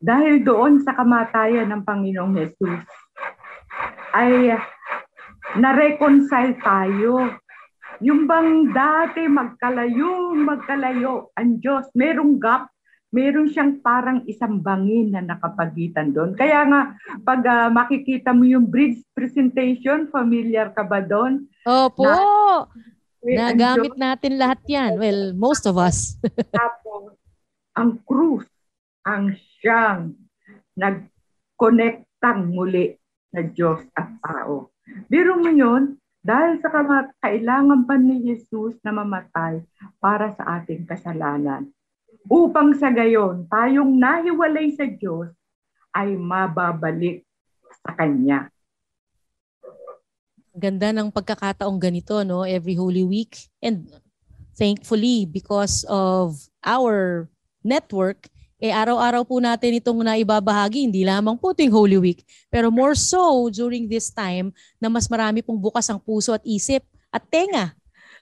Dahil doon sa kamatayan ng Panginoong Hesus, ay na-reconcile tayo. Yung bang dati magkalayo ang Diyos, merong gap, meron siyang parang isang bangin na nakapagitan doon. Kaya nga, pag makikita mo yung bridge presentation, familiar ka ba doon? Opo! Nagamit natin lahat yan. Well, most of us. Tapos, ang krus, ang siyang nag-connectang muli na Diyos at tao. Biro mo yun, dahil sa kailangan pa ni Jesus na mamatay para sa ating kasalanan. Upang sa gayon, tayong nahiwalay sa Diyos ay mababalik sa Kanya. Ganda ng pagkakataong ganito, every Holy Week. And thankfully, because of our network, araw-araw po natin itong naibabahagi, hindi lamang po tuwing Holy Week, pero more so during this time na mas marami pong bukas ang puso at isip at tenga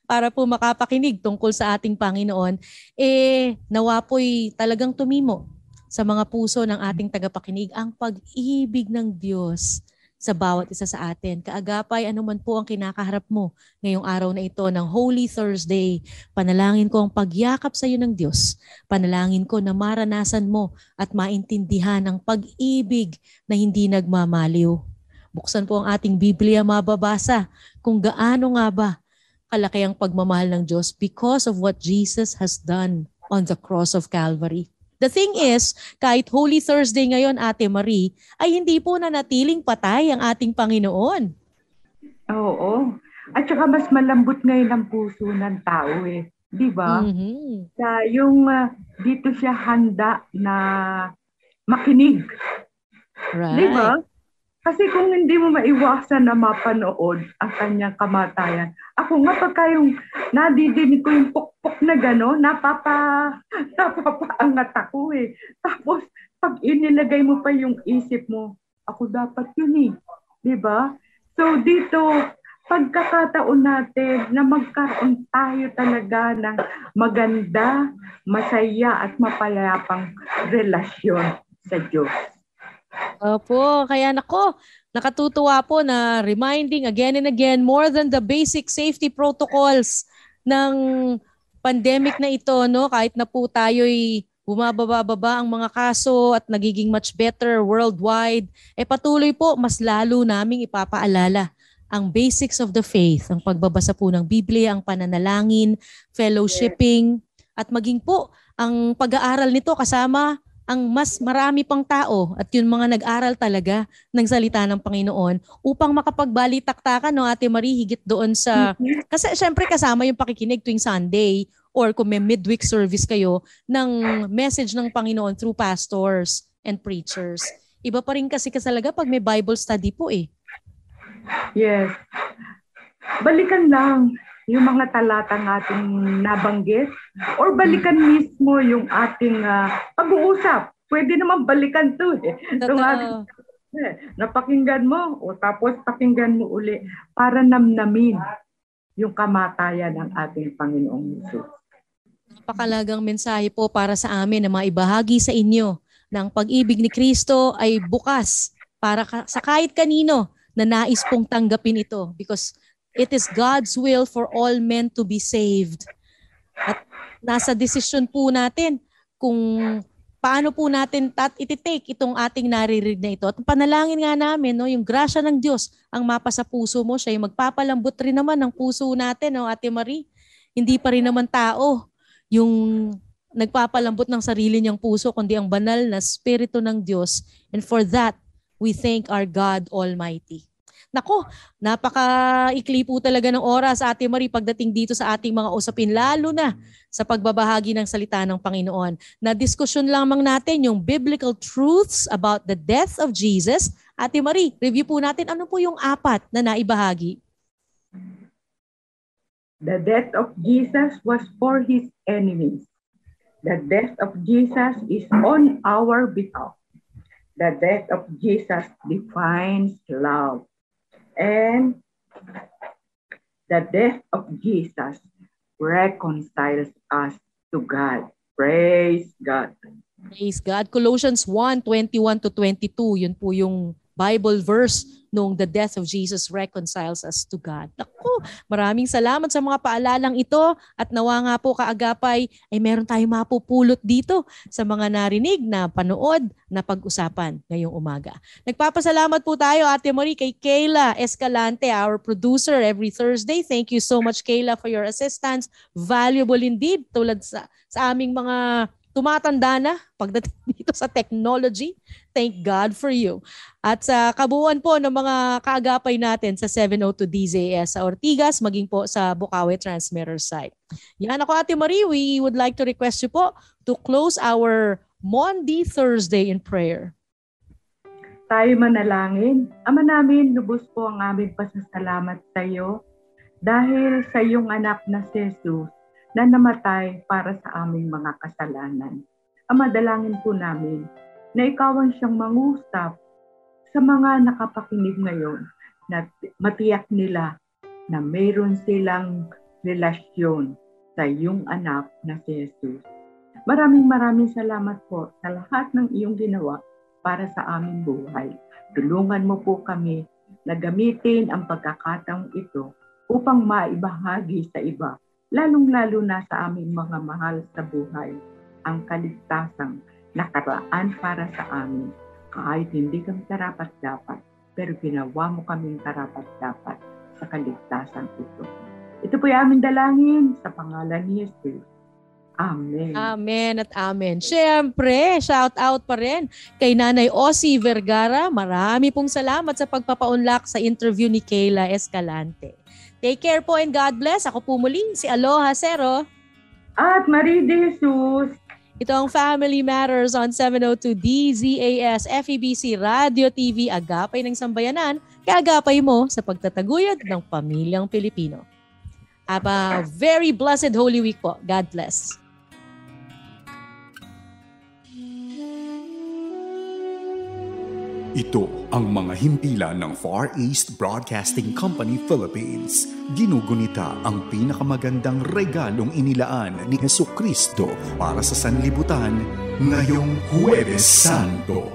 para po makapakinig tungkol sa ating Panginoon, nawa po'y talagang tumimo sa mga puso ng ating tagapakinig ang pag-ibig ng Diyos sa bawat isa sa atin. Kaagapay, ano man po ang kinakaharap mo ngayong araw na ito ng Holy Thursday, panalangin ko ang pagyakap sa iyo ng Diyos. Panalangin ko na maranasan mo at maintindihan ang pag-ibig na hindi nagmamaliw. Buksan po ang ating Biblia, mababasa kung gaano nga ba kalaki ang pagmamahal ng Diyos because of what Jesus has done on the cross of Calvary. The thing is, kahit Holy Thursday ngayon, Ate Marie, ay hindi po nanatiling patay ang ating Panginoon. Oo. At saka mas malambot ngayon ang puso ng tao Di ba? Mm-hmm. Dito siya handa na makinig. Right. Di ba? Kasi kung hindi mo maiwasan na mapanood ang kanyang kamatayan, ako nga pagka yung nadidinig ko yung pukpok na gano'n, napapaangat ako Tapos, pag inilagay mo pa yung isip mo, ako dapat yun Diba? So, dito, pagkakataon natin na magkaroon tayo talaga ng maganda, masaya at mapayapang relasyon sa Diyos. Opo, kaya nakatutuwa po na reminding again and again more than the basic safety protocols ng pandemic na ito, no? Kahit na po tayo'y bumababa ang mga kaso at nagiging much better worldwide, patuloy po mas lalo naming ipapaalala ang basics of the faith, ang pagbabasa po ng Biblia, ang pananalangin, fellowshipping, at maging po ang pag-aaral nito kasama ang mas marami pang tao at yung mga nag-aral talaga ng salita ng Panginoon upang makapagbalitaktakan, no, Ate Marie, higit doon sa... Kasi syempre kasama yung pakikinig tuwing Sunday or kung may midweek service kayo ng message ng Panginoon through pastors and preachers. Iba pa rin kasi kasalaga pag may Bible study po Yes. Balikan lang yung mga talatang ating nabanggit or balikan mismo yung ating pag-uusap. Pwede naman balikan to napakinggan mo o tapos pakinggan mo uli para namnamin yung kamatayan ng ating Panginoong Hesus. Napakalagang mensahe po para sa amin na maibahagi sa inyo na ang pag-ibig ni Kristo ay bukas para sa kahit kanino na nais pong tanggapin ito because it is God's will for all men to be saved. At nasa desisyon po natin kung paano po natin iti-take itong ating naririnig na ito. At panalangin nga namin, no, yung grasya ng Diyos ang mapa sa puso mo. Siya yung magpapalambot rin naman ng puso natin, no, Ate Marie. Hindi pa rin naman tao yung nagpapalambot ng sarili niyang puso, kundi ang banal na Espiritu ng Diyos. And for that, we thank our God Almighty. Nako, napaka-ikli po talaga ng oras, Ate Marie, pagdating dito sa ating mga usapin, lalo na sa pagbabahagi ng salita ng Panginoon. Na-diskusyon lamang natin yung biblical truths about the death of Jesus. Ate Marie, review po natin ano po yung 4 na naibahagi. The death of Jesus was for His enemies. The death of Jesus is on our behalf. The death of Jesus defines love. And the death of Jesus reconciles us to God. Praise God. Praise God. Colossians 1:21-22, yun po yung Bible verse nung the death of Jesus reconciles us to God. Naku, maraming salamat sa mga paalalang ito at nawa nga po kaagapay ay meron tayong mapupulot dito sa mga narinig na panood na pag-usapan ngayong umaga. Nagpapasalamat po tayo, Ate Marie, kay Kayla Escalante, our producer every Thursday. Thank you so much, Kayla, for your assistance. Valuable indeed, tulad sa aming mga tumatanda na pagdating dito sa technology. Thank God for you. At sa kabuuan po ng mga kaagapay natin sa 702 DZS sa Ortigas, maging po sa Bukawi Transmitter site. Yan ako, Ate Marie, we would like to request you po to close our Maundy Thursday in prayer. Tayo manalangin. Ama namin, lubos po ang aming pasasalamat sa iyo dahil sa iyong anak na si Jesus na namatay para sa aming mga kasalanan. Ama, dalangin po namin na ikaw ang siyang mangusap sa mga nakapakinig ngayon na matiyak nila na mayroon silang relasyon sa iyong anak na si Jesus. Maraming salamat po sa lahat ng iyong ginawa para sa aming buhay. Tulungan mo po kami na gamitin ang pagkakataong ito upang maibahagi sa iba, lalong-lalo na sa aming mga mahal sa buhay, ang kaligtasang nakaraan para sa amin. Kahit hindi kami karapat-dapat, pero ginawa mo kaming karapat-dapat sa kaligtasan ito. Ito po yung aming dalangin sa pangalan ni Jesus. Amen. Amen at amen. Siyempre, shout out pa rin kay Nanay Ossie Vergara. Marami pong salamat sa pagpapaunlak sa interview ni Kayla Escalante. Take care po and God bless. Ako po muli, si Aloha Cero. At Marie de Jesus. Ito ang Family Matters on 702 DZAS FEBC Radio TV, Agapay ng Sambayanan, kaagapay mo sa pagtataguyod ng pamilyang Pilipino. Have a very blessed Holy Week po. God bless. Ito ang mga himpilan ng Far East Broadcasting Company Philippines. Ginugunita ang pinakamagandang regalong inilaan ni Jesucristo para sa sanlibutan ngayong Huwebes Santo.